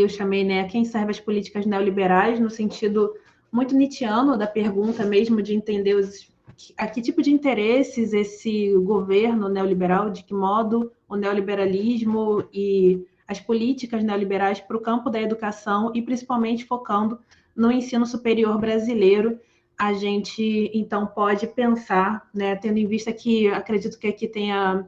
eu chamei, né, a quem servem as políticas neoliberais, no sentido muito nietzschiano da pergunta mesmo, de entender a que tipo de interesses esse governo neoliberal, de que modo o neoliberalismo e as políticas neoliberais para o campo da educação e principalmente focando no ensino superior brasileiro, a gente então pode pensar, né, tendo em vista que acredito que aqui tenha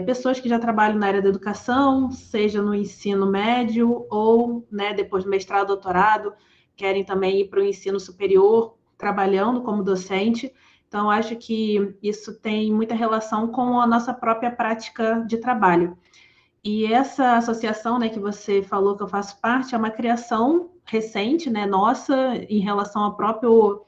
pessoas que já trabalham na área da educação, seja no ensino médio ou, né, depois do mestrado, doutorado, querem também ir para o ensino superior, trabalhando como docente. Então, acho que isso tem muita relação com a nossa própria prática de trabalho. E essa associação, né, que você falou que eu faço parte, é uma criação recente, né, nossa, em relação ao próprio,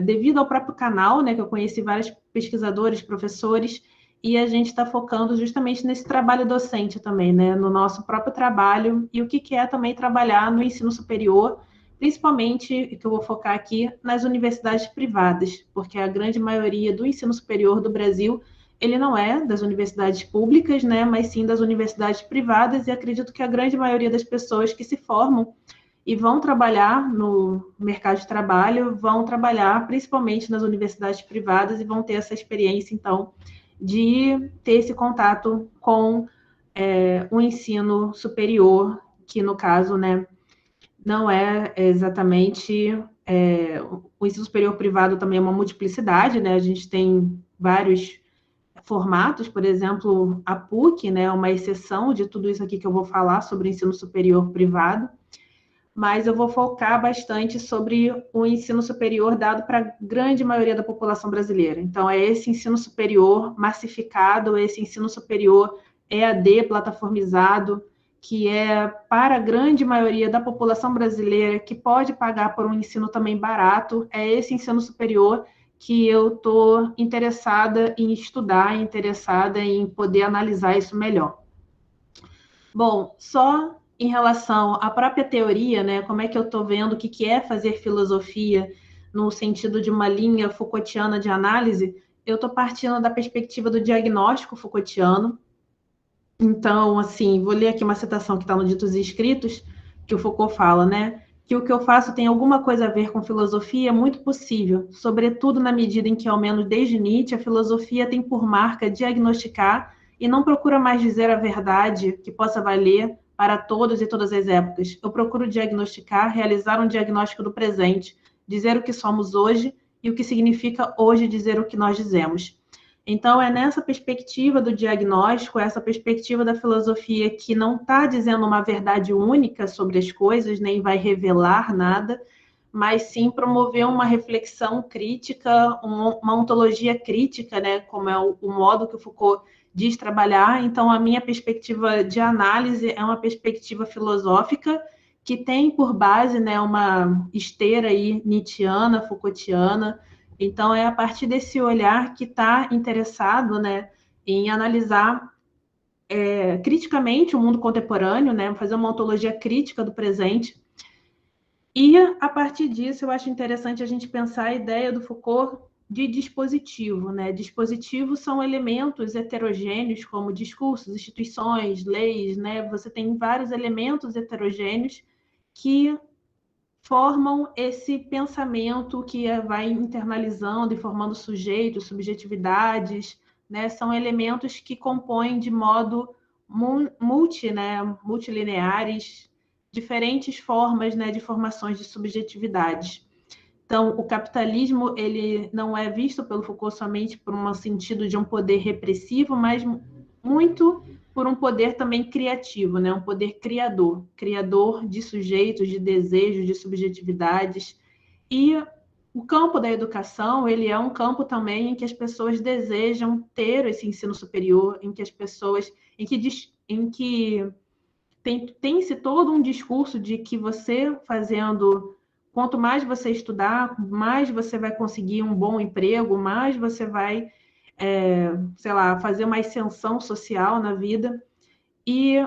devido ao próprio canal, né, que eu conheci vários pesquisadores, professores, e a gente está focando justamente nesse trabalho docente também, né, no nosso próprio trabalho, e o que é também trabalhar no ensino superior, principalmente, que eu vou focar aqui, nas universidades privadas, porque a grande maioria do ensino superior do Brasil, ele não é das universidades públicas, né, mas sim das universidades privadas, e acredito que a grande maioria das pessoas que se formam e vão trabalhar no mercado de trabalho, vão trabalhar principalmente nas universidades privadas e vão ter essa experiência, então, de ter esse contato com o ensino superior, que no caso, né, não é exatamente... o ensino superior privado também é uma multiplicidade, né? A gente tem vários formatos, por exemplo, a PUC, né, é uma exceção de tudo isso aqui que eu vou falar sobre o ensino superior privado, mas eu vou focar bastante sobre o ensino superior dado para a grande maioria da população brasileira. Então, é esse ensino superior massificado, esse ensino superior EAD plataformizado, que é para a grande maioria da população brasileira, que pode pagar por um ensino também barato, é esse ensino superior que eu estou interessada em estudar, interessada em poder analisar isso melhor. Bom, só em relação à própria teoria, né, como é que eu estou vendo o que é fazer filosofia no sentido de uma linha Foucaultiana de análise, eu estou partindo da perspectiva do diagnóstico Foucaultiano. Então, assim, vou ler aqui uma citação que está no Ditos e Escritos, que o Foucault fala, né? Que o que eu faço tem alguma coisa a ver com filosofia, é muito possível, sobretudo na medida em que, ao menos desde Nietzsche, a filosofia tem por marca diagnosticar e não procura mais dizer a verdade que possa valer para todos e todas as épocas. Eu procuro diagnosticar, realizar um diagnóstico do presente, dizer o que somos hoje e o que significa hoje dizer o que nós dizemos. Então, é nessa perspectiva do diagnóstico, essa perspectiva da filosofia que não está dizendo uma verdade única sobre as coisas, nem vai revelar nada, mas sim promover uma reflexão crítica, uma ontologia crítica, né, como é o modo que o Foucault diz trabalhar. Então, a minha perspectiva de análise é uma perspectiva filosófica que tem por base, né, uma esteira aí nietzschiana, Foucaultiana. Então, é a partir desse olhar que está interessado, né, em analisar criticamente o mundo contemporâneo, né, fazer uma ontologia crítica do presente. E, a partir disso, eu acho interessante a gente pensar a ideia do Foucault de dispositivo, né? Dispositivos são elementos heterogêneos, como discursos, instituições, leis, né? Você tem vários elementos heterogêneos que formam esse pensamento que vai internalizando e formando sujeitos, subjetividades, né? São elementos que compõem de modo multilineares, diferentes formas, né, de formações de subjetividades. Então, o capitalismo ele não é visto pelo Foucault somente por um sentido de um poder repressivo, mas muito por um poder também criativo, né? Um poder criador, criador de sujeitos, de desejos, de subjetividades. E o campo da educação, ele é um campo também em que as pessoas desejam ter esse ensino superior, em que as pessoas, em que tem-se todo um discurso de que você fazendo, quanto mais você estudar, mais você vai conseguir um bom emprego, mais você vai, sei lá, fazer uma ascensão social na vida. E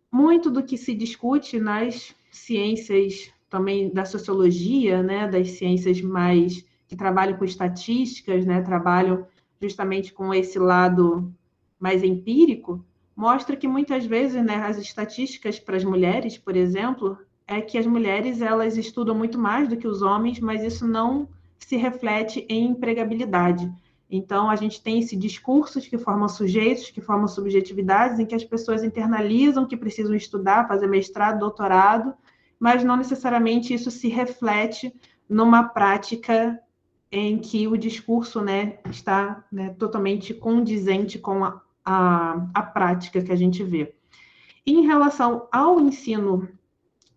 muito do que se discute nas ciências também da sociologia, né, das ciências mais que trabalham com estatísticas, né, trabalham justamente com esse lado mais empírico, mostra que muitas vezes, né, as estatísticas para as mulheres, por exemplo, é que as mulheres elas estudam muito mais do que os homens, mas isso não se reflete em empregabilidade. Então, a gente tem esse discursos que formam sujeitos, que formam subjetividades, em que as pessoas internalizam que precisam estudar, fazer mestrado, doutorado, mas não necessariamente isso se reflete numa prática em que o discurso, né, está, né, totalmente condizente com a prática que a gente vê. Em relação ao ensino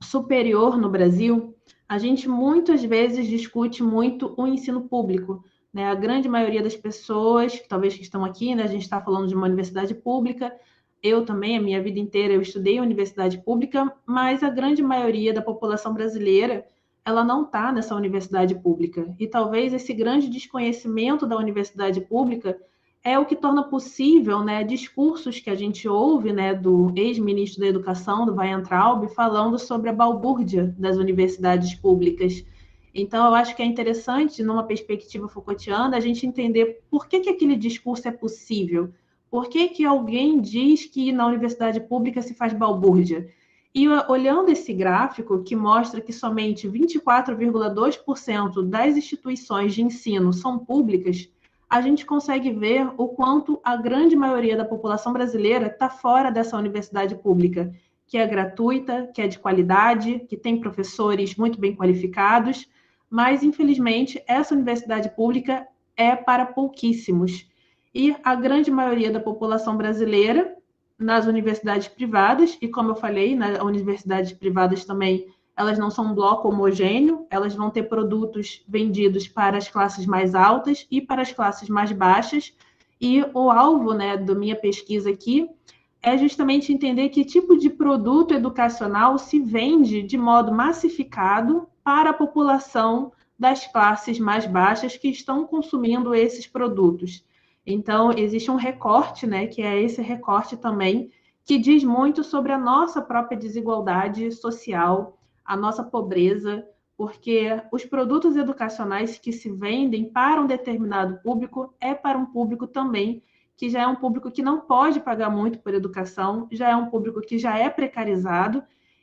superior no Brasil, a gente muitas vezes discute muito o ensino público, né? A grande maioria das pessoas, talvez que estão aqui, né, a gente está falando de uma universidade pública, eu também, a minha vida inteira, eu estudei em universidade pública, mas a grande maioria da população brasileira, ela não está nessa universidade pública. E talvez esse grande desconhecimento da universidade pública é o que torna possível, né, discursos que a gente ouve, né, do ex-ministro da Educação, do Weintraub, falando sobre a balbúrdia das universidades públicas. Então, eu acho que é interessante, numa perspectiva Foucaultiana, a gente entender por que aquele discurso é possível, por que alguém diz que na universidade pública se faz balbúrdia. E olhando esse gráfico, que mostra que somente 24,2% das instituições de ensino são públicas, a gente consegue ver o quanto a grande maioria da população brasileira está fora dessa universidade pública, que é gratuita, que é de qualidade, que tem professores muito bem qualificados, mas, infelizmente, essa universidade pública é para pouquíssimos. E a grande maioria da população brasileira, nas universidades privadas, e como eu falei, nas universidades privadas também, elas não são um bloco homogêneo, elas vão ter produtos vendidos para as classes mais altas e para as classes mais baixas, e o alvo, né, da minha pesquisa aqui é justamente entender que tipo de produto educacional se vende de modo massificado para a população das classes mais baixas que estão consumindo esses produtos. Então, existe um recorte, né, que é esse recorte também, que diz muito sobre a nossa própria desigualdade social, a nossa pobreza, porque os produtos educacionais que se vendem para um determinado público é para um público também que já é um público que não pode pagar muito por educação, já é um público que já é precarizado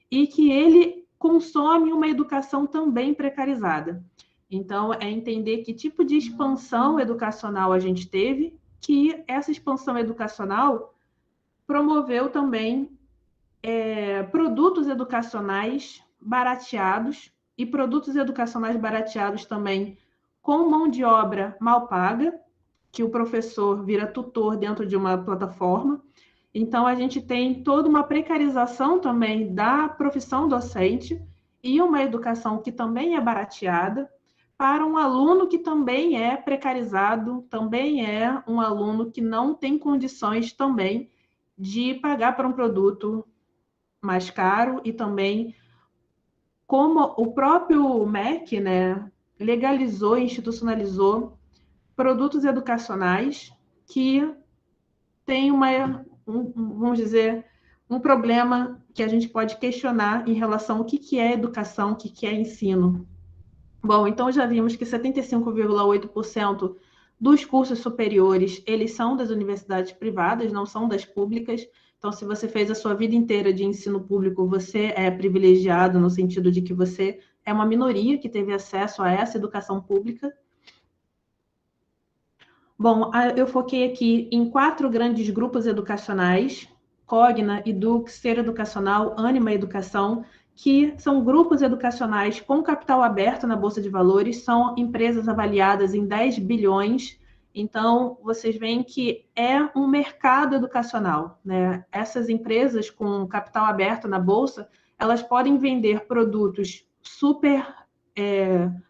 e que ele consome uma educação também precarizada. Então, é entender que tipo de expansão educacional a gente teve, que essa expansão educacional promoveu também produtos educacionais barateados e produtos educacionais barateados também com mão de obra mal paga, que o professor vira tutor dentro de uma plataforma. Então, a gente tem toda uma precarização também da profissão docente e uma educação que também é barateada para um aluno que também é precarizado, também é um aluno que não tem condições também de pagar por um produto mais caro e também como o próprio MEC, né, legalizou e institucionalizou produtos educacionais que têm vamos dizer, um problema que a gente pode questionar em relação ao que é educação, o que é ensino. Bom, então já vimos que 75,8% dos cursos superiores, eles são das universidades privadas, não são das públicas. Então, se você fez a sua vida inteira de ensino público, você é privilegiado no sentido de que você é uma minoria que teve acesso a essa educação pública. Bom, eu foquei aqui em 4 grandes grupos educacionais, Cogna, Edux, Ser Educacional, Ânima Educação, que são grupos educacionais com capital aberto na Bolsa de Valores, são empresas avaliadas em 10 bilhões. Então, vocês veem que é um mercado educacional, né? Essas empresas com capital aberto na Bolsa, elas podem vender produtos super...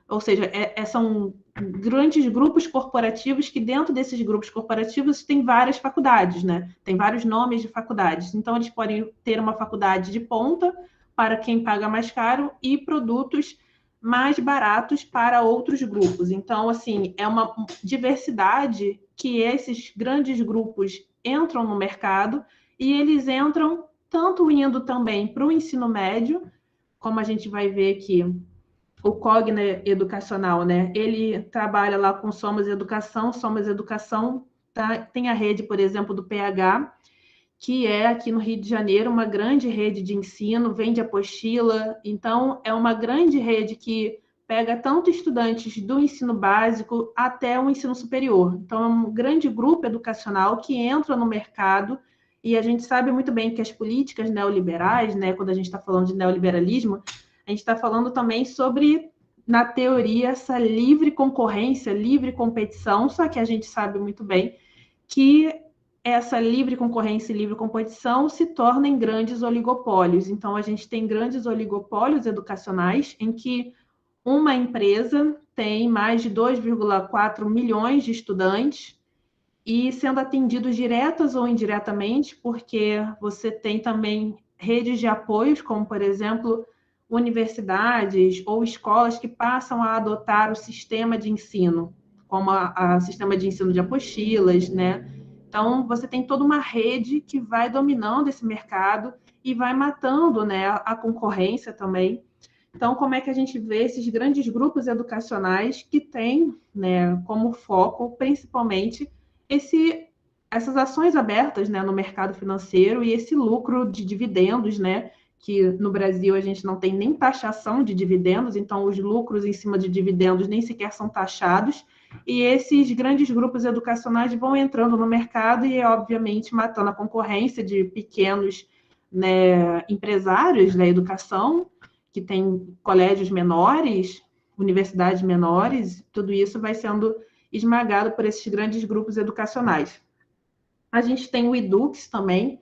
ou seja, são grandes grupos corporativos que dentro desses grupos corporativos tem várias faculdades, né? Tem vários nomes de faculdades. Então, eles podem ter uma faculdade de ponta para quem paga mais caro e produtos mais baratos para outros grupos. Então, assim, é uma diversidade que esses grandes grupos entram no mercado e eles entram tanto indo também para o ensino médio, como a gente vai ver aqui, o Cogna Educacional, né? Ele trabalha lá com Somos Educação tá? Tem a rede, por exemplo, do PH, que é aqui no Rio de Janeiro uma grande rede de ensino, vende apostila, então é uma grande rede que pega tanto estudantes do ensino básico até o ensino superior. Então é um grande grupo educacional que entra no mercado e a gente sabe muito bem que as políticas neoliberais, né, quando a gente está falando de neoliberalismo, a gente está falando também sobre, na teoria, essa livre concorrência, livre competição, só que a gente sabe muito bem que essa livre concorrência e livre competição se torna em grandes oligopólios. Então, a gente tem grandes oligopólios educacionais em que uma empresa tem mais de 2,4 milhões de estudantes e sendo atendidos diretas ou indiretamente, porque você tem também redes de apoios, como, por exemplo, universidades ou escolas que passam a adotar o sistema de ensino, como a sistema de ensino de apostilas, né? Então, você tem toda uma rede que vai dominando esse mercado e vai matando, né, a concorrência também. Então, como é que a gente vê esses grandes grupos educacionais que têm, né, como foco, principalmente, essas ações abertas, né, no mercado financeiro e esse lucro de dividendos, né, que no Brasil a gente não tem nem taxação de dividendos, então os lucros em cima de dividendos nem sequer são taxados, e esses grandes grupos educacionais vão entrando no mercado e, obviamente, matando a concorrência de pequenos, né, empresários da educação, que tem colégios menores, universidades menores, tudo isso vai sendo esmagado por esses grandes grupos educacionais. A gente tem o Edux também,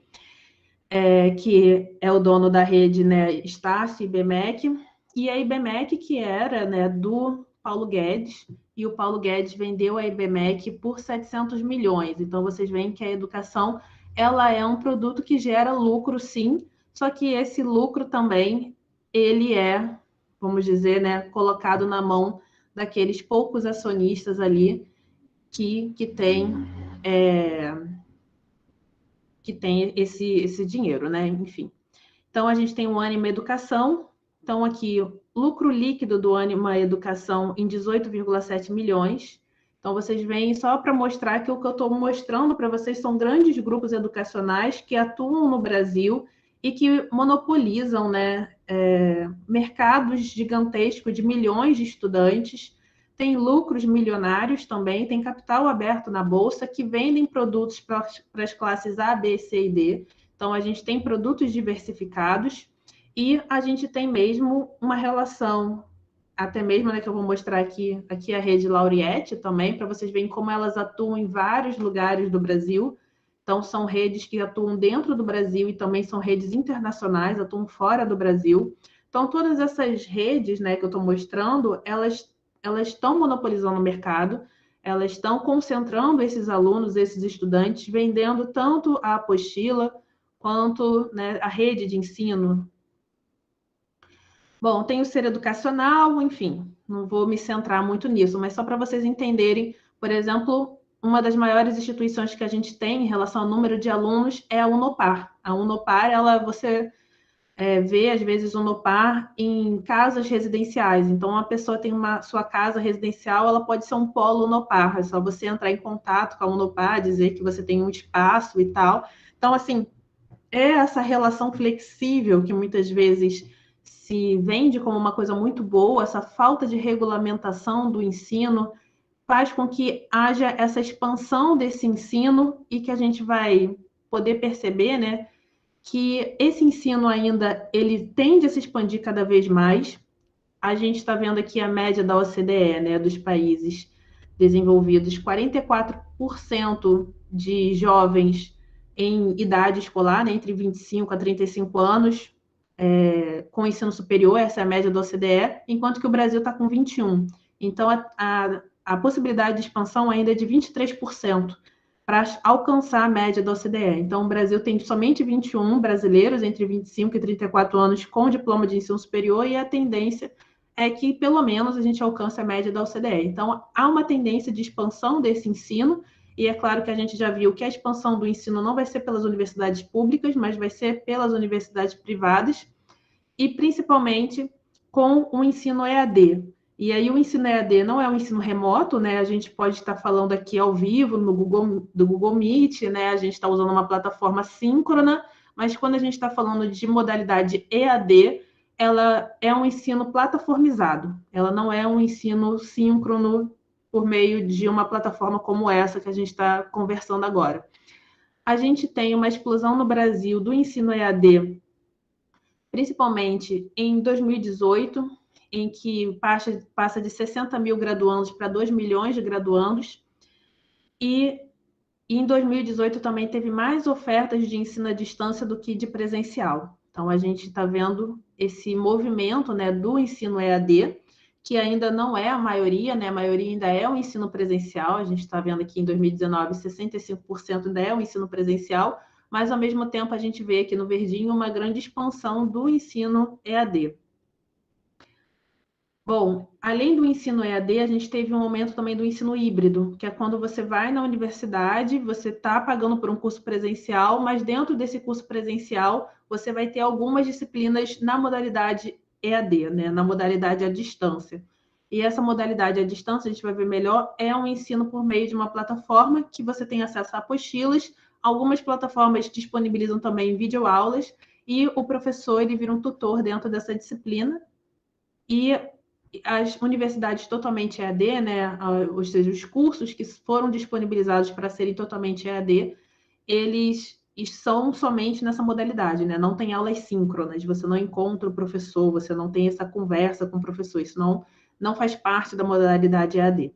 que é o dono da rede, né, Estácio, IBMEC, e a IBMEC, que era, né, do Paulo Guedes, e o Paulo Guedes vendeu a IBMEC por 700 milhões. Então, vocês veem que a educação ela é um produto que gera lucro, sim, só que esse lucro também, ele é, vamos dizer, né, colocado na mão daqueles poucos acionistas ali que tem esse dinheiro, né? Enfim. Então, a gente tem o Ânima Educação. Então, aqui, lucro líquido do Ânima Educação em 18,7 milhões. Então, vocês veem, só para mostrar que o que eu estou mostrando para vocês são grandes grupos educacionais que atuam no Brasil e que monopolizam, né, mercados gigantescos de milhões de estudantes, tem lucros milionários também, tem capital aberto na Bolsa, que vendem produtos para as classes A, B, C e D. Então, a gente tem produtos diversificados e a gente tem mesmo uma relação, até mesmo, né, que eu vou mostrar aqui a rede Laureate também, para vocês verem como elas atuam em vários lugares do Brasil. Então, são redes que atuam dentro do Brasil e também são redes internacionais, atuam fora do Brasil. Então, todas essas redes, né, que eu estou mostrando, elas estão monopolizando o mercado, elas estão concentrando esses alunos, esses estudantes, vendendo tanto a apostila quanto, né, a rede de ensino. Bom, tem o ser educacional, enfim, não vou me centrar muito nisso, mas só para vocês entenderem, por exemplo, uma das maiores instituições que a gente tem em relação ao número de alunos é a Unopar. A Unopar, você vê, às vezes, Unopar em casas residenciais. Então, uma pessoa tem sua casa residencial, ela pode ser um polo Unopar. É só você entrar em contato com a Unopar, dizer que você tem um espaço e tal. Então, assim, é essa relação flexível que muitas vezes se vende como uma coisa muito boa, essa falta de regulamentação do ensino faz com que haja essa expansão desse ensino e que a gente vai poder perceber, né, que esse ensino ainda ele tende a se expandir cada vez mais. A gente está vendo aqui a média da OCDE, né, dos países desenvolvidos, 44% de jovens em idade escolar, né, entre 25 a 35 anos, com ensino superior, essa é a média da OCDE, enquanto que o Brasil está com 21%. Então, a possibilidade de expansão ainda é de 23% para alcançar a média da OCDE. Então, o Brasil tem somente 21 brasileiros entre 25 e 34 anos com diploma de ensino superior e a tendência é que, pelo menos, a gente alcance a média da OCDE. Então, há uma tendência de expansão desse ensino e é claro que a gente já viu que a expansão do ensino não vai ser pelas universidades públicas, mas vai ser pelas universidades privadas, e principalmente com o ensino EAD, E aí o ensino EAD não é um ensino remoto, né? A gente pode estar falando aqui ao vivo do Google Meet, né? A gente está usando uma plataforma síncrona, mas quando a gente está falando de modalidade EAD, ela é um ensino plataformizado. Ela não é um ensino síncrono por meio de uma plataforma como essa que a gente está conversando agora. A gente tem uma explosão no Brasil do ensino EAD, principalmente em 2018, em que passa de 60 mil graduandos para 2 milhões de graduandos, e em 2018 também teve mais ofertas de ensino à distância do que de presencial. Então, a gente está vendo esse movimento, né, do ensino EAD, que ainda não é a maioria, né? A maioria ainda é o ensino presencial. A gente está vendo aqui em 2019, 65% ainda é o ensino presencial, mas ao mesmo tempo a gente vê aqui no verdinho uma grande expansão do ensino EAD. Bom, além do ensino EAD, a gente teve um aumento também do ensino híbrido, que é quando você vai na universidade, você está pagando por um curso presencial, mas dentro desse curso presencial, você vai ter algumas disciplinas na modalidade EAD, né? Na modalidade à distância. E essa modalidade à distância, a gente vai ver melhor, é um ensino por meio de uma plataforma que você tem acesso a apostilas. Algumas plataformas disponibilizam também videoaulas, e o professor ele vira um tutor dentro dessa disciplina. E as universidades totalmente EAD, né, ou seja, os cursos que foram disponibilizados para serem totalmente EAD, eles são somente nessa modalidade, né? Não tem aulas síncronas, você não encontra o professor, você não tem essa conversa com o professor, isso não faz parte da modalidade EAD.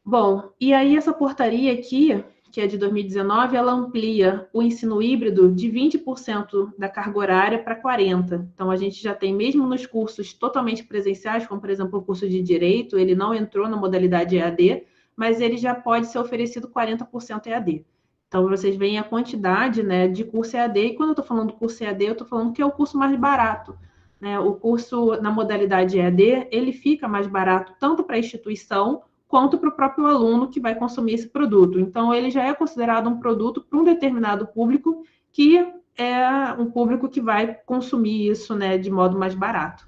Bom, e aí essa portaria aqui, que é de 2019, ela amplia o ensino híbrido de 20% da carga horária para 40%. Então, a gente já tem, mesmo nos cursos totalmente presenciais, como, por exemplo, o curso de Direito, ele não entrou na modalidade EAD, mas ele já pode ser oferecido 40% EAD. Então, vocês veem a quantidade, né, de curso EAD, e quando eu estou falando do curso EAD, eu estou falando que é o curso mais barato, né? O curso na modalidade EAD, ele fica mais barato tanto para a instituição, quanto para o próprio aluno que vai consumir esse produto. Então, ele já é considerado um produto para um determinado público, que é um público que vai consumir isso, né, de modo mais barato.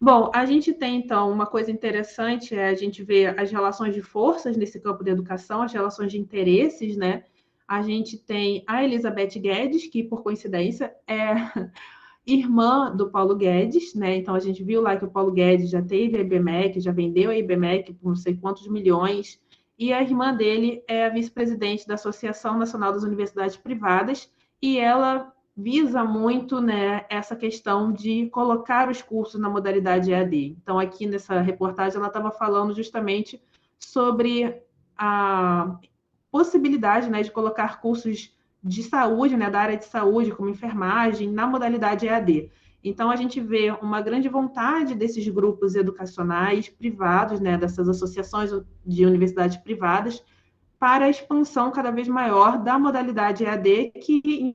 Bom, a gente tem, então, uma coisa interessante, a gente vê as relações de forças nesse campo da educação, as relações de interesses, né? A gente tem a Elizabeth Guedes, que, por coincidência, é irmã do Paulo Guedes, né? Então a gente viu lá que o Paulo Guedes já teve a IBMEC, já vendeu a IBMEC por não sei quantos milhões, e a irmã dele é a vice-presidente da Associação Nacional das Universidades Privadas, e ela visa muito, né, essa questão de colocar os cursos na modalidade EAD. Então aqui nessa reportagem ela estava falando justamente sobre a possibilidade, né, de colocar cursos de saúde, né, da área de saúde, como enfermagem, na modalidade EAD. Então, a gente vê uma grande vontade desses grupos educacionais privados, né, dessas associações de universidades privadas, para a expansão cada vez maior da modalidade EAD, que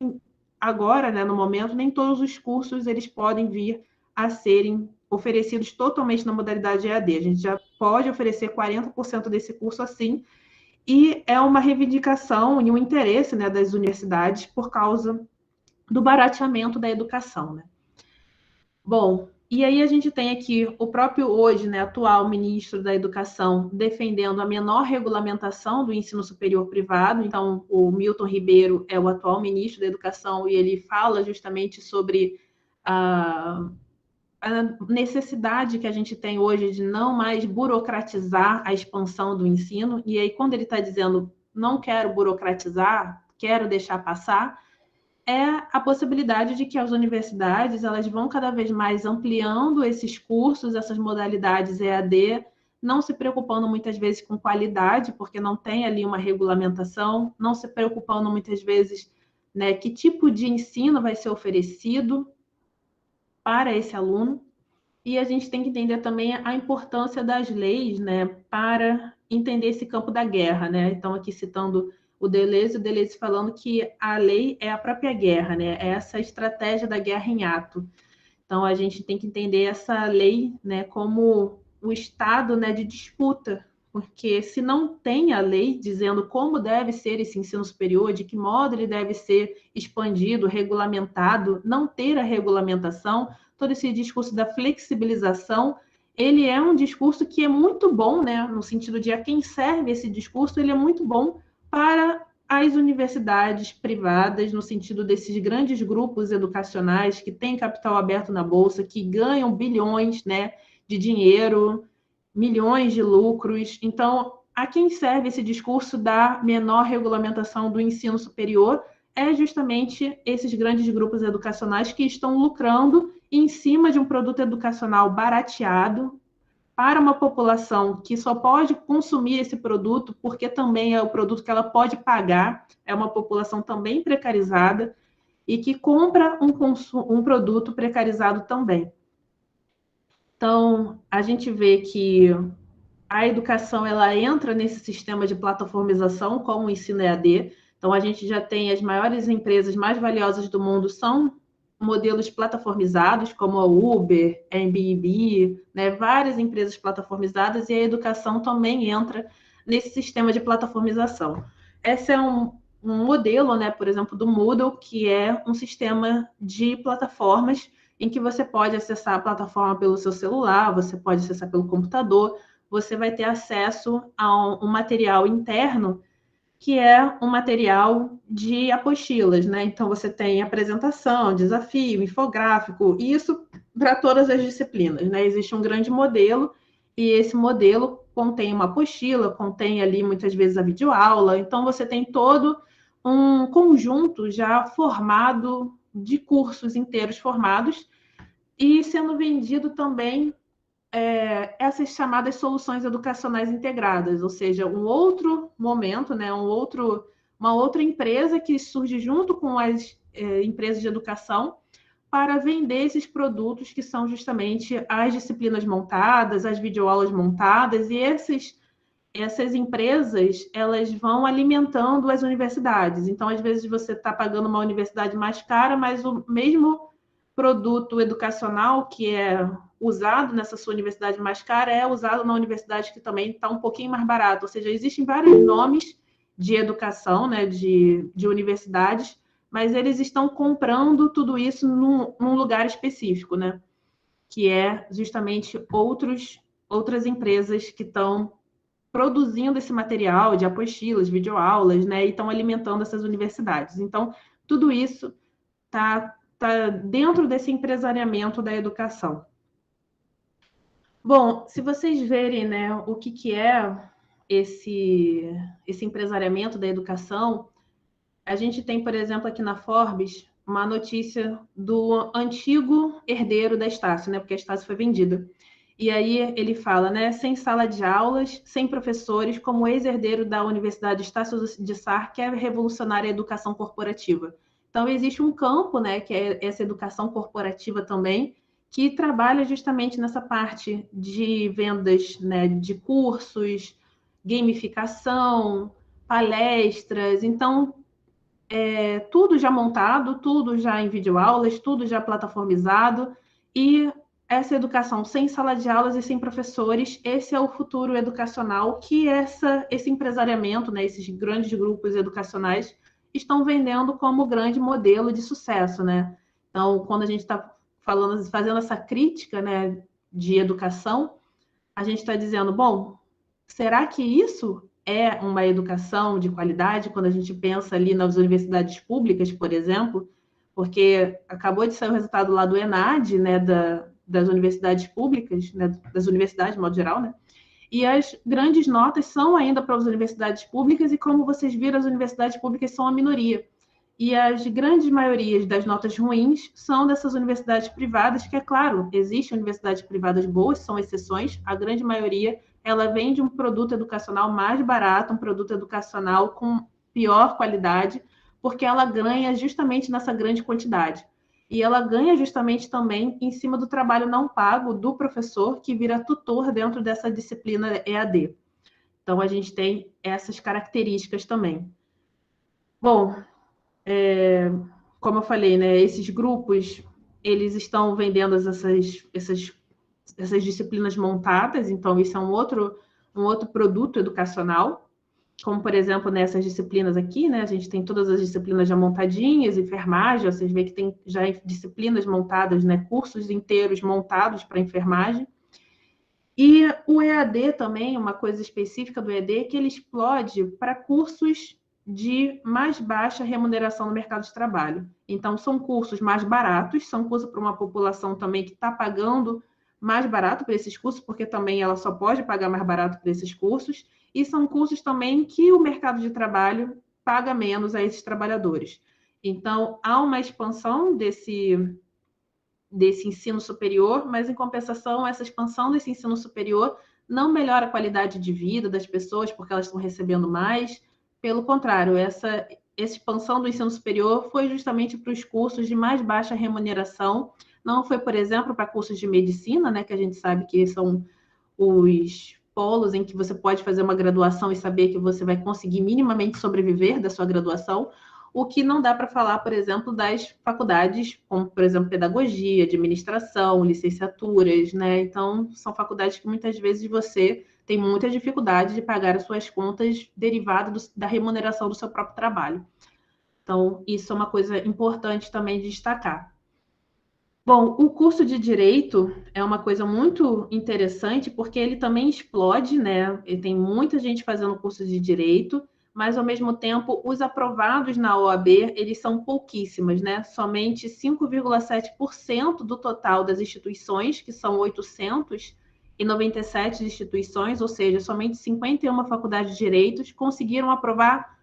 agora, né, no momento, nem todos os cursos eles podem vir a serem oferecidos totalmente na modalidade EAD. A gente já pode oferecer 40% desse curso assim, e é uma reivindicação e um interesse, né, das universidades por causa do barateamento da educação, né? Bom, e aí a gente tem aqui o próprio hoje, né, atual ministro da Educação, defendendo a menor regulamentação do ensino superior privado. Então, o Milton Ribeiro é o atual ministro da Educação e ele fala justamente sobre a necessidade que a gente tem hoje de não mais burocratizar a expansão do ensino. E aí, quando ele está dizendo não quero burocratizar, quero deixar passar, é a possibilidade de que as universidades elas vão cada vez mais ampliando esses cursos, essas modalidades EAD, não se preocupando muitas vezes com qualidade, porque não tem ali uma regulamentação, não se preocupando muitas vezes, né, que tipo de ensino vai ser oferecido para esse aluno. E a gente tem que entender também a importância das leis, né, para entender esse campo da guerra, né? Então, aqui citando o Deleuze falando que a lei é a própria guerra, né? É essa estratégia da guerra em ato. Então, a gente tem que entender essa lei, né, como o estado, né, de disputa, porque se não tem a lei dizendo como deve ser esse ensino superior, de que modo ele deve ser expandido, regulamentado, não ter a regulamentação, todo esse discurso da flexibilização, ele é um discurso que é muito bom, né, no sentido de a quem serve esse discurso, ele é muito bom para as universidades privadas, no sentido desses grandes grupos educacionais que têm capital aberto na bolsa, que ganham bilhões, né, de dinheiro, milhões de lucros. Então, a quem serve esse discurso da menor regulamentação do ensino superior é justamente esses grandes grupos educacionais que estão lucrando em cima de um produto educacional barateado para uma população que só pode consumir esse produto porque também é o produto que ela pode pagar, é uma população também precarizada e que compra um produto precarizado também. Então, a gente vê que a educação ela entra nesse sistema de plataformização como o ensino EAD. Então, a gente já tem as maiores empresas mais valiosas do mundo são modelos plataformizados, como a Uber, a Airbnb, né? Várias empresas plataformizadas, e a educação também entra nesse sistema de plataformização. Esse é um modelo, né, por exemplo, do Moodle, que é um sistema de plataformas em que você pode acessar a plataforma pelo seu celular, você pode acessar pelo computador, você vai ter acesso a um material interno que é um material de apostilas, né? Então você tem apresentação, desafio, infográfico, e isso para todas as disciplinas, né? Existe um grande modelo e esse modelo contém uma apostila, contém ali muitas vezes a videoaula, então você tem todo um conjunto já formado de cursos inteiros formados e sendo vendido também essas chamadas soluções educacionais integradas, ou seja, um outro momento, né, uma outra empresa que surge junto com as empresas de educação para vender esses produtos que são justamente as disciplinas montadas, as videoaulas montadas, e essas empresas elas vão alimentando as universidades. Então, às vezes, você está pagando uma universidade mais cara, mas o mesmo produto educacional que é usado nessa sua universidade mais cara é usado na universidade que também está um pouquinho mais barato. Ou seja, existem vários nomes de educação, né, de universidades, mas eles estão comprando tudo isso num lugar específico, né, que é justamente outras empresas que estão produzindo esse material de apostilas, videoaulas, né, e estão alimentando essas universidades. Então, tudo isso está dentro desse empresariamento da educação. Bom, se vocês verem, né, o que é esse empresariamento da educação, a gente tem, por exemplo, aqui na Forbes, uma notícia do antigo herdeiro da Estácio, né, porque a Estácio foi vendida. E aí ele fala, né, sem sala de aulas, sem professores, como ex-herdeiro da Universidade Estácio de Sá, quer revolucionar a educação corporativa. Então, existe um campo, né, que é essa educação corporativa também, que trabalha justamente nessa parte de vendas, né, de cursos, gamificação, palestras. Então, tudo já montado, tudo já em videoaulas, tudo já plataformizado, e essa educação sem sala de aulas e sem professores, esse é o futuro educacional que esse empresariamento, né, esses grandes grupos educacionais estão vendendo como grande modelo de sucesso, né? Então, quando a gente está fazendo essa crítica, né, de educação, a gente está dizendo, bom, será que isso é uma educação de qualidade quando a gente pensa ali nas universidades públicas, por exemplo? Porque acabou de sair o resultado lá do ENAD, né, das universidades públicas, né, das universidades, de modo geral, né? E as grandes notas são ainda para as universidades públicas, e como vocês viram, as universidades públicas são a minoria. E as grandes maiorias das notas ruins são dessas universidades privadas, que, é claro, existem universidades privadas boas, são exceções, a grande maioria ela vende um produto educacional mais barato, um produto educacional com pior qualidade, porque ela ganha justamente nessa grande quantidade. E ela ganha justamente também em cima do trabalho não pago do professor, que vira tutor dentro dessa disciplina EAD. Então, a gente tem essas características também. Bom, como eu falei, né, esses grupos, eles estão vendendo essas disciplinas montadas, então isso é um outro produto educacional, como, por exemplo, nessas disciplinas aqui, né, a gente tem todas as disciplinas já montadinhas, enfermagem, vocês veem que tem já disciplinas montadas, né, cursos inteiros montados para enfermagem, E o EAD também, uma coisa específica do EAD, é que ele explode para cursos de mais baixa remuneração no mercado de trabalho. Então, são cursos mais baratos, são cursos para uma população também que está pagando mais barato para esses cursos, porque também ela só pode pagar mais barato para esses cursos, e são cursos também que o mercado de trabalho paga menos a esses trabalhadores. Então, há uma expansão desse ensino superior, mas, em compensação, essa expansão desse ensino superior não melhora a qualidade de vida das pessoas porque elas estão recebendo mais. Pelo contrário, essa expansão do ensino superior foi justamente para os cursos de mais baixa remuneração. Não foi, por exemplo, para cursos de medicina, né, que a gente sabe que são os polos em que você pode fazer uma graduação e saber que você vai conseguir minimamente sobreviver da sua graduação. O que não dá para falar, por exemplo, das faculdades, como, por exemplo, pedagogia, administração, licenciaturas, né? Então, são faculdades que muitas vezes você tem muita dificuldade de pagar as suas contas derivadas da remuneração do seu próprio trabalho. Então, isso é uma coisa importante também de destacar. Bom, o curso de Direito é uma coisa muito interessante porque ele também explode, né? E tem muita gente fazendo curso de Direito, mas ao mesmo tempo os aprovados na OAB, eles são pouquíssimos, né? Somente 5,7% do total das instituições, que são 897 instituições, ou seja, somente 51 faculdades de Direitos conseguiram aprovar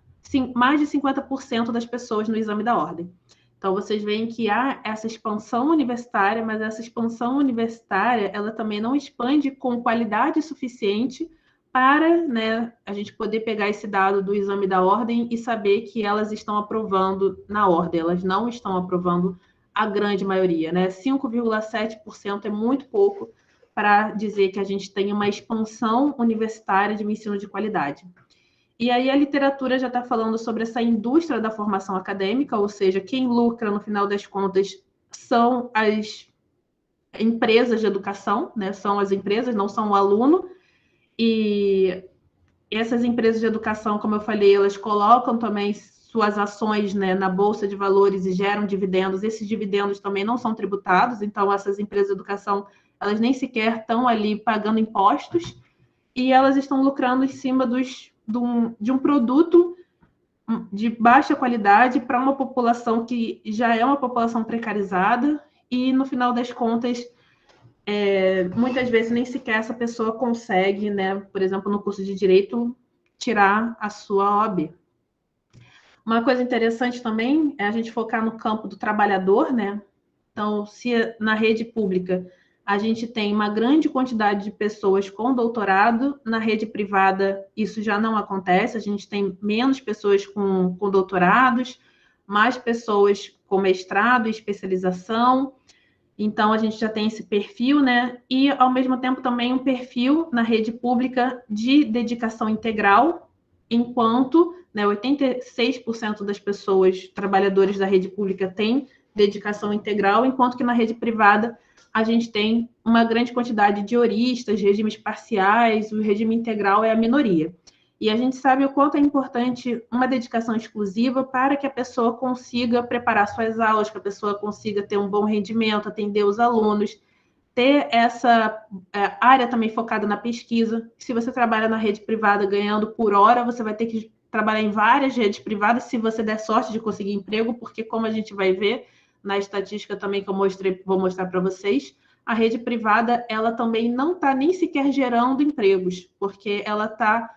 mais de 50% das pessoas no exame da ordem. Então, vocês veem que há essa expansão universitária, mas essa expansão universitária, ela também não expande com qualidade suficiente para, né, a gente poder pegar esse dado do exame da ordem e saber que elas estão aprovando na ordem, elas não estão aprovando a grande maioria, né? 5,7% é muito pouco para dizer que a gente tem uma expansão universitária de ensino de qualidade. E aí a literatura já está falando sobre essa indústria da formação acadêmica, ou seja, quem lucra, no final das contas, são as empresas de educação, né? São as empresas, não são o aluno. E essas empresas de educação, como eu falei, elas colocam também suas ações, né, na Bolsa de Valores e geram dividendos. Esses dividendos também não são tributados, então essas empresas de educação, elas nem sequer estão ali pagando impostos e elas estão lucrando em cima de um produto de baixa qualidade para uma população que já é uma população precarizada e, no final das contas, muitas vezes nem sequer essa pessoa consegue, né, por exemplo, no curso de Direito, tirar a sua OAB. Uma coisa interessante também é a gente focar no campo do trabalhador, né? Então, se na rede pública a gente tem uma grande quantidade de pessoas com doutorado, na rede privada isso já não acontece, a gente tem menos pessoas com doutorados, mais pessoas com mestrado e especialização, então a gente já tem esse perfil, né? E ao mesmo tempo também um perfil na rede pública de dedicação integral, enquanto, né, 86% das pessoas, trabalhadores da rede pública, têm dedicação integral, enquanto que na rede privada a gente tem uma grande quantidade de horistas, regimes parciais, o regime integral é a minoria. E a gente sabe o quanto é importante uma dedicação exclusiva para que a pessoa consiga preparar suas aulas, que a pessoa consiga ter um bom rendimento, atender os alunos, ter essa área também focada na pesquisa. Se você trabalha na rede privada ganhando por hora, você vai ter que trabalhar em várias redes privadas, se você der sorte de conseguir emprego, porque, como a gente vai ver na estatística também que eu vou mostrar para vocês, a rede privada ela também não está nem sequer gerando empregos, porque ela está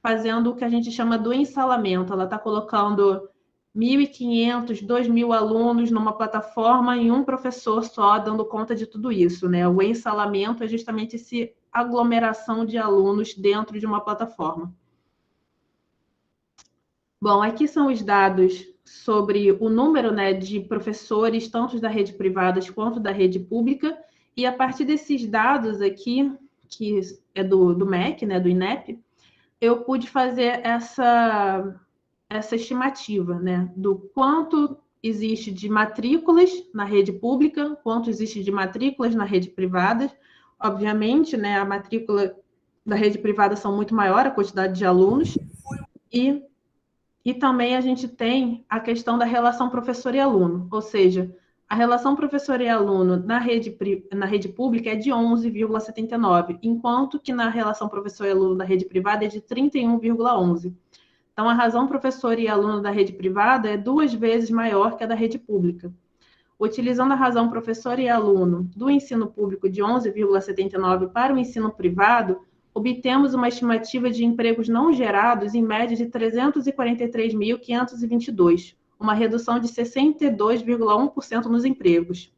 fazendo o que a gente chama do ensalamento, ela está colocando 1.500, 2.000 alunos numa plataforma e um professor só dando conta de tudo isso, né? O ensalamento é justamente essa aglomeração de alunos dentro de uma plataforma. Bom, aqui são os dados sobre o número, né, de professores, tanto da rede privada quanto da rede pública, e a partir desses dados aqui, que é do MEC, né, do INEP, eu pude fazer essa estimativa, né, do quanto existe de matrículas na rede pública, quanto existe de matrículas na rede privada. Obviamente, né, a matrícula da rede privada são muito maior, a quantidade de alunos, e também a gente tem a questão da relação professor e aluno, ou seja, A relação professor e aluno na rede pública é de 11,79, enquanto que na relação professor e aluno da rede privada é de 31,11. Então, a razão professor e aluno da rede privada é 2 vezes maior que a da rede pública. Utilizando a razão professor e aluno do ensino público de 11,79 para o ensino privado, obtemos uma estimativa de empregos não gerados em média de 343.522, uma redução de 62,1% nos empregos.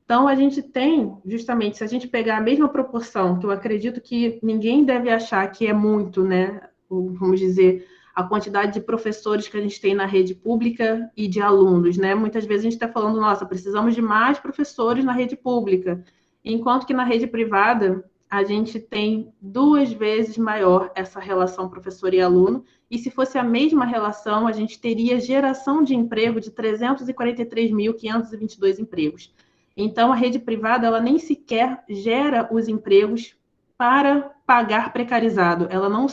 Então, a gente tem, justamente, se a gente pegar a mesma proporção, que eu acredito que ninguém deve achar que é muito, né? Vamos dizer, a quantidade de professores que a gente tem na rede pública e de alunos, né? Muitas vezes a gente está falando, nossa, precisamos de mais professores na rede pública, enquanto que na rede privada a gente tem 2 vezes maior essa relação professor e aluno, e se fosse a mesma relação, a gente teria geração de emprego de 343.522 empregos. Então, a rede privada, ela nem sequer gera os empregos para pagar precarizado. Ela nem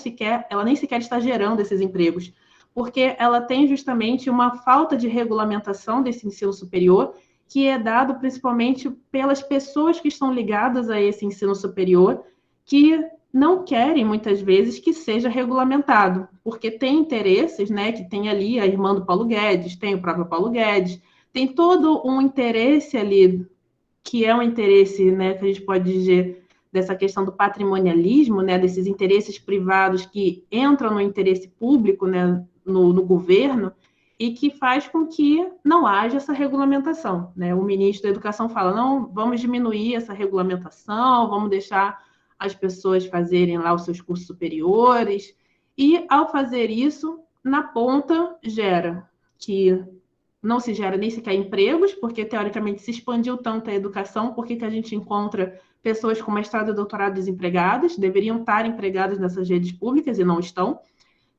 sequer está gerando esses empregos, porque ela tem justamente uma falta de regulamentação desse ensino superior, que é dado principalmente pelas pessoas que estão ligadas a esse ensino superior, que não querem, muitas vezes, que seja regulamentado, porque tem interesses, né, que tem ali a irmã do Paulo Guedes, tem o próprio Paulo Guedes, tem todo um interesse ali, que é um interesse, né, que a gente pode dizer, dessa questão do patrimonialismo, né, desses interesses privados que entram no interesse público, né, no governo, e que faz com que não haja essa regulamentação, né? O ministro da Educação fala, não, vamos diminuir essa regulamentação, vamos deixar as pessoas fazerem lá os seus cursos superiores, e ao fazer isso, na ponta, gera que não se gera nem sequer empregos, porque teoricamente se expandiu tanto a educação, por que a gente encontra pessoas com mestrado e doutorado desempregadas, deveriam estar empregadas nessas redes públicas e não estão.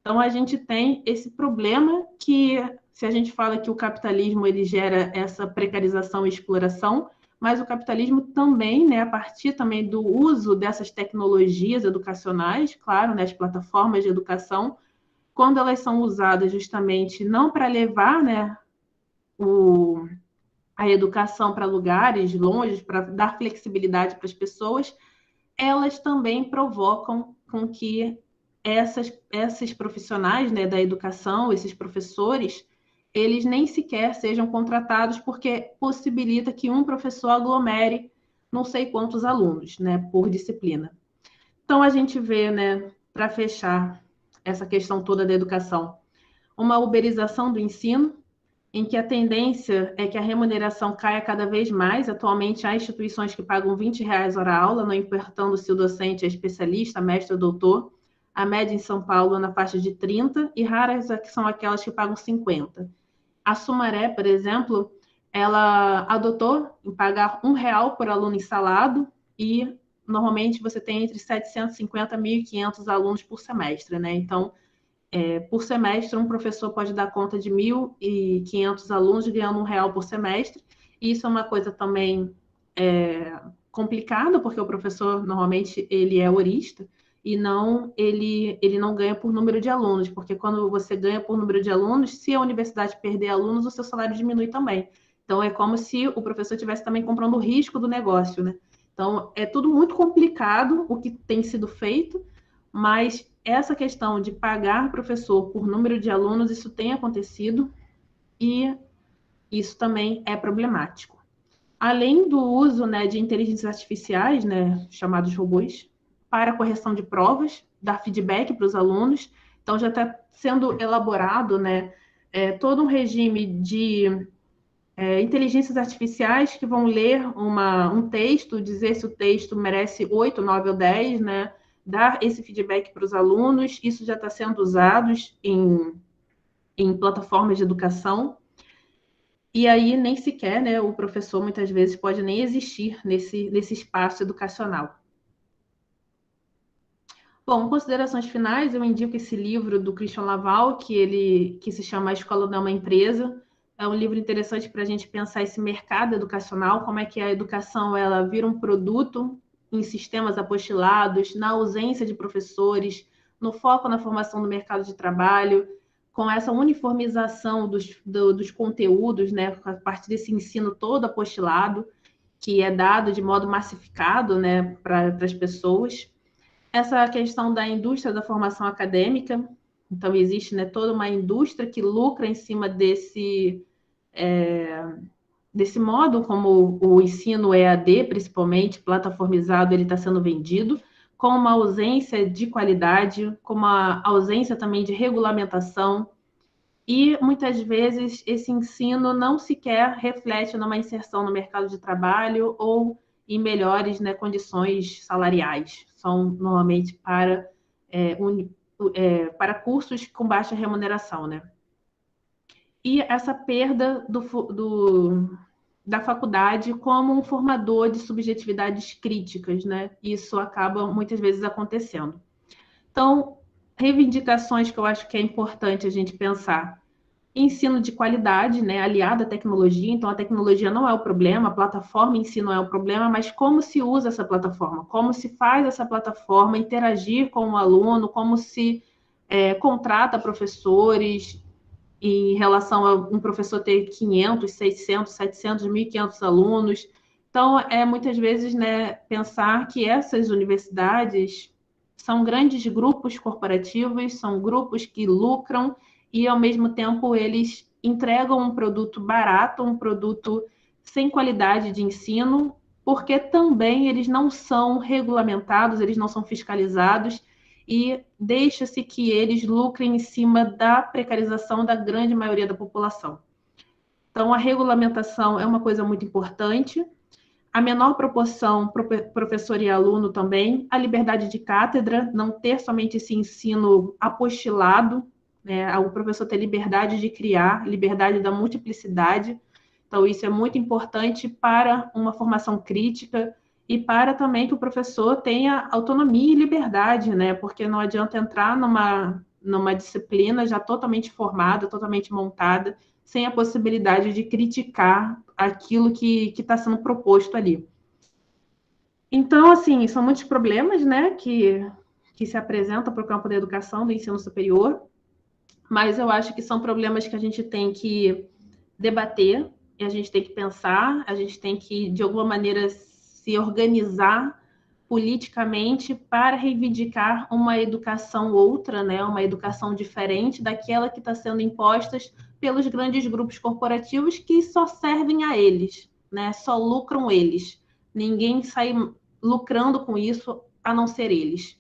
Então, a gente tem esse problema que, se a gente fala que o capitalismo ele gera essa precarização e exploração, mas o capitalismo também, né, a partir também do uso dessas tecnologias educacionais, claro, né, as plataformas de educação, quando elas são usadas justamente não para levar, né, a educação para lugares longe, para dar flexibilidade para as pessoas, elas também provocam com que esses profissionais, né, da educação, esses professores, eles nem sequer sejam contratados, porque possibilita que um professor aglomere não sei quantos alunos, né, por disciplina. Então, a gente vê, né, para fechar essa questão toda da educação, uma uberização do ensino, em que a tendência é que a remuneração caia cada vez mais. Atualmente, há instituições que pagam R$ 20 hora aula, não importando se o docente é especialista, mestre ou doutor. A média em São Paulo é na faixa de 30, e raras são aquelas que pagam 50. A Sumaré, por exemplo, ela adotou em pagar R$ 1 por aluno instalado, e normalmente você tem entre 750 e 1.500 alunos por semestre, né? Então, por semestre, um professor pode dar conta de 1.500 alunos ganhando R$ 1 por semestre. E isso é uma coisa também complicada, porque o professor, normalmente, ele é horista, e ele não ganha por número de alunos, porque quando você ganha por número de alunos, se a universidade perder alunos, o seu salário diminui também. Então, é como se o professor estivesse também comprando o risco do negócio, né? Então, é tudo muito complicado o que tem sido feito, mas essa questão de pagar professor por número de alunos, isso tem acontecido, e isso também é problemático. Além do uso, né, de inteligências artificiais, né, chamados robôs, para correção de provas, dar feedback para os alunos. Então, já está sendo elaborado, né, todo um regime de inteligências artificiais que vão ler um texto, dizer se o texto merece 8, 9 ou 10, né, dar esse feedback para os alunos. Isso já está sendo usado em plataformas de educação. E aí, nem sequer, né, o professor, muitas vezes, pode nem existir nesse espaço educacional. Bom, considerações finais, eu indico esse livro do Christian Laval, que se chama A Escola Não é uma Empresa. É um livro interessante para a gente pensar esse mercado educacional, como é que a educação ela vira um produto em sistemas apostilados, na ausência de professores, no foco na formação do mercado de trabalho, com essa uniformização dos conteúdos, né, a partir desse ensino todo apostilado, que é dado de modo massificado, né, para as pessoas. Essa questão da indústria da formação acadêmica, então existe, né, toda uma indústria que lucra em cima desse modo como o ensino EAD, principalmente, plataformizado, ele está sendo vendido, com uma ausência de qualidade, com uma ausência também de regulamentação, e muitas vezes esse ensino não sequer reflete numa inserção no mercado de trabalho ou em melhores, né, condições salariais. São normalmente para cursos com baixa remuneração, né? E essa perda da faculdade como um formador de subjetividades críticas, né? Isso acaba muitas vezes acontecendo. Então, reivindicações que eu acho que é importante a gente pensar: ensino de qualidade, né, aliado à tecnologia. Então, a tecnologia não é o problema, a plataforma em si não é o problema, mas como se usa essa plataforma, como se faz essa plataforma interagir com o aluno, como se contrata professores em relação a um professor ter 500, 600, 700, 1.500 alunos. Então, muitas vezes, né, pensar que essas universidades são grandes grupos corporativos, são grupos que lucram e, ao mesmo tempo, eles entregam um produto barato, um produto sem qualidade de ensino, porque também eles não são regulamentados, eles não são fiscalizados, e deixa-se que eles lucrem em cima da precarização da grande maioria da população. Então, a regulamentação é uma coisa muito importante, a menor proporção professor e aluno também, a liberdade de cátedra, não ter somente esse ensino apostilado, né? O professor ter liberdade de criar, liberdade da multiplicidade. Então, isso é muito importante para uma formação crítica e para também que o professor tenha autonomia e liberdade, né? Porque não adianta entrar numa disciplina já totalmente formada, totalmente montada, sem a possibilidade de criticar aquilo que está sendo proposto ali. Então, assim, são muitos problemas, né, que se apresentam para o campo da educação, do ensino superior, mas eu acho que são problemas que a gente tem que debater, e a gente tem que pensar, a gente tem que, de alguma maneira, se organizar politicamente para reivindicar uma educação outra, né, uma educação diferente daquela que está sendo imposta pelos grandes grupos corporativos que só servem a eles, né, só lucram eles. Ninguém sai lucrando com isso a não ser eles.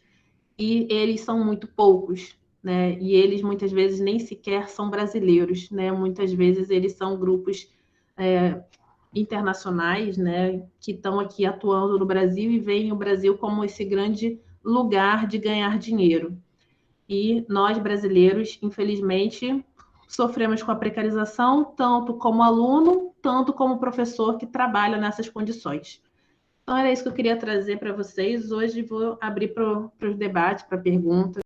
E eles são muito poucos, né? E eles muitas vezes nem sequer são brasileiros, né? Muitas vezes eles são grupos internacionais, né? Que estão aqui atuando no Brasil e veem o Brasil como esse grande lugar de ganhar dinheiro. E nós, brasileiros, infelizmente, sofremos com a precarização, tanto como aluno, tanto como professor que trabalha nessas condições. Então, era isso que eu queria trazer para vocês. Hoje vou abrir para os debates, para perguntas.